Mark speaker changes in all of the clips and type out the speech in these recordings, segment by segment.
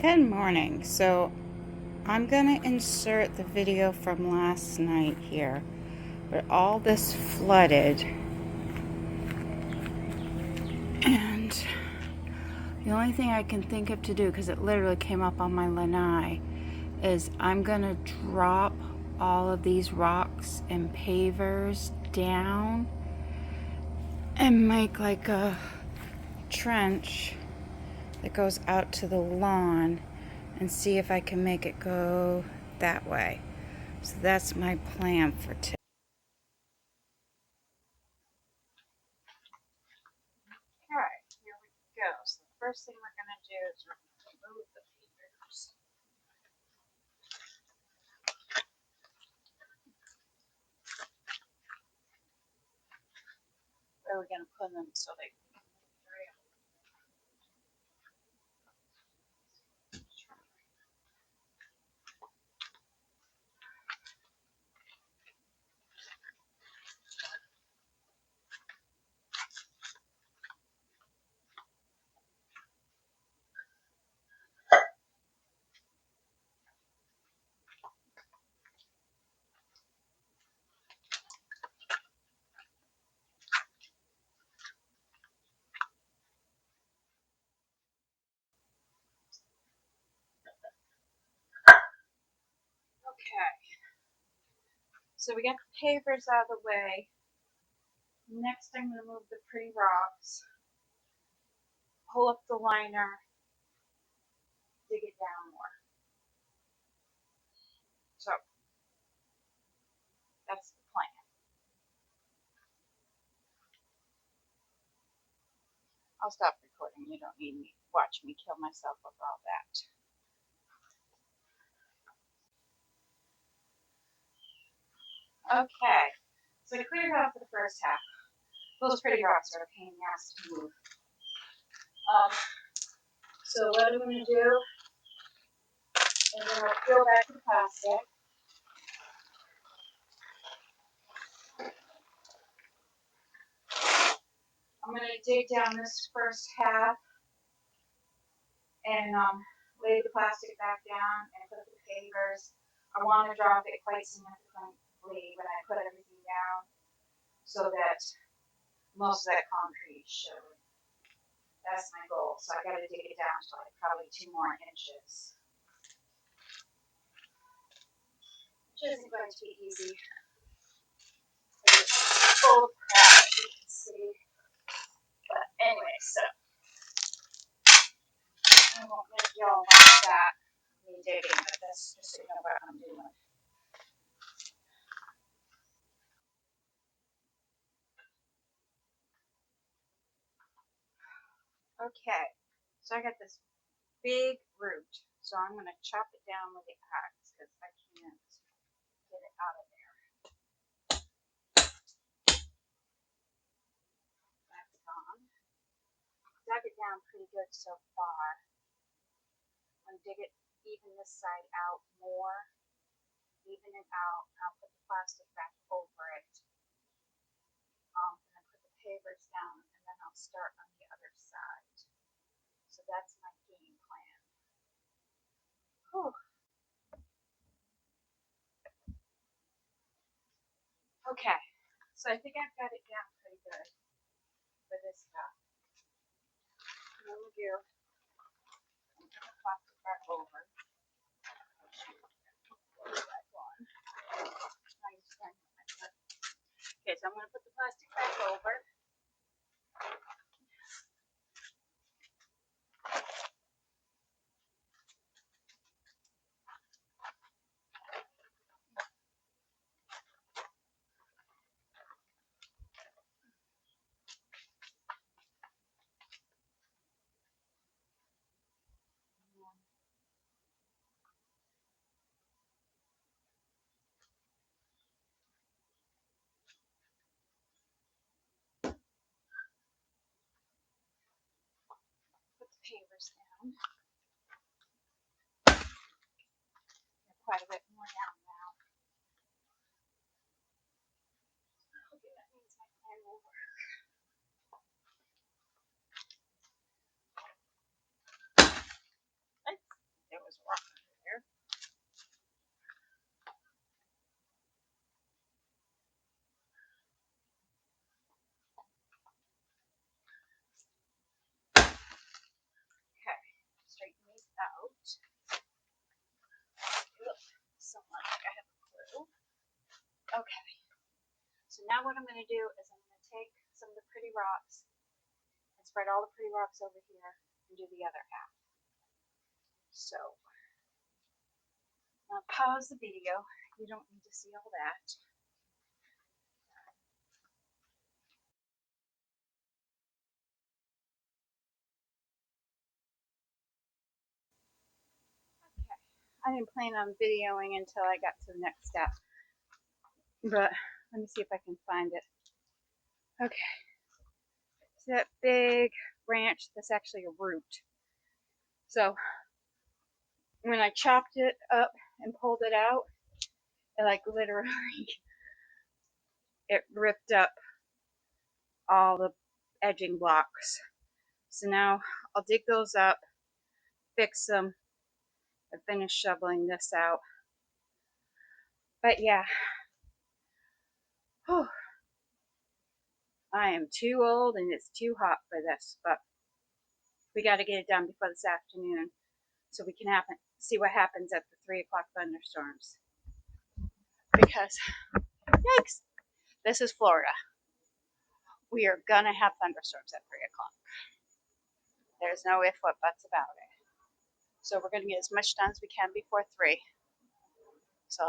Speaker 1: Good morning. So I'm going to insert the video from last night here, but all this flooded, and the only thing I can think of to do, because it literally came up on my lanai, is I'm going to drop all of these rocks and pavers down and make like a trench that goes out to the lawn and see if I can make it go that way. So that's my plan for today. Alright, here we go. So the first thing we're going to do is remove the pavers. Where are we going to put them so they can dry up? Okay, so we got the pavers out of the way. Next, I'm going to move the pretty rocks, pull up the liner, dig it down more. So that's the plan. I'll stop recording. You don't need me watch me kill myself with all that. Okay, so I cleared out the first half. Those pretty rocks are a pain in the ass to move. So what I'm going to do is I'm going to peel back the plastic. I'm going to dig down this first half and lay the plastic back down and put the pavers. I want to drop it quite significantly when I put everything down so that most of that concrete should. That's my goal. So I got to dig it down to like probably 2 more inches. Which isn't going to be easy. It's full of crap, as you can see. But anyway, so I won't make y'all watch that, me digging, but that's just so you know what I'm doing. Okay, so I got this big root, so I'm going to chop it down with the axe because I can't get it out of there. That's gone. Dug it down pretty good so far. I'm going to dig it, even this side out more, even it out. I'll put the plastic back over it. And then put the pavers down, and then I'll start on the other side. So that's my game plan. Whew. Okay, so I think I've got it down pretty good for this stuff. What we'll do, I'm going to put the plastic back over. Okay, so I'm going to put the plastic back over. Put the pavers down. They're quite a bit more down now. Okay, that means my plan will work. Somewhat like I have a clue. Okay. So now what I'm going to do is I'm going to take some of the pretty rocks and spread all the pretty rocks over here and do the other half. So I'll pause the video. You don't need to see all that. Okay. I didn't plan on videoing until I got to the next step. But let me see if I can find it. Okay. So that big branch, that's actually a root. So when I chopped it up and pulled it out, it like literally, it ripped up all the edging blocks. So now I'll dig those up, fix them, and finish shoveling this out. But yeah, whew, I am too old and it's too hot for this, but we got to get it done before this afternoon so we can see what happens at the 3 o'clock thunderstorms. Because, yikes, this is Florida. We are going to have thunderstorms at 3 o'clock. There's no if, what, buts about it. So we're going to get as much done as we can before 3. So,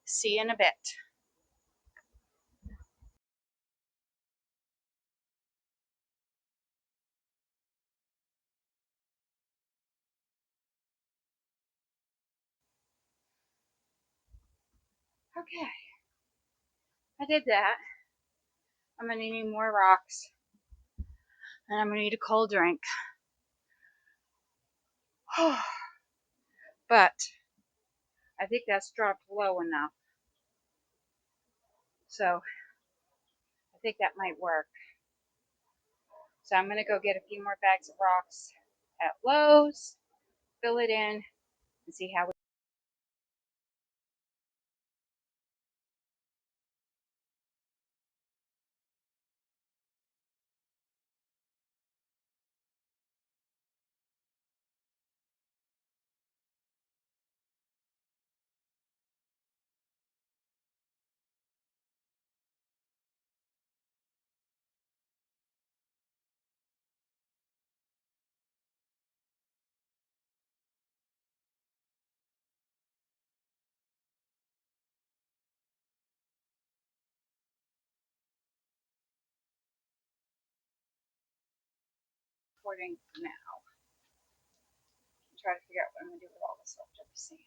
Speaker 1: see you in a bit. Okay, I did that. I'm going to need more rocks. And I'm going to need a cold drink. But I think that's dropped low enough. So I think that might work. So I'm going to go get a few more bags of rocks at Lowe's, fill it in, and see how we recording now. Try to figure out what I'm going to do with all this leftover sand.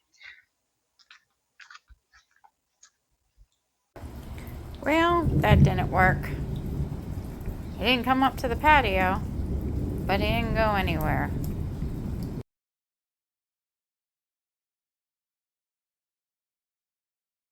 Speaker 1: Well, that didn't work. He didn't come up to the patio, but he didn't go anywhere.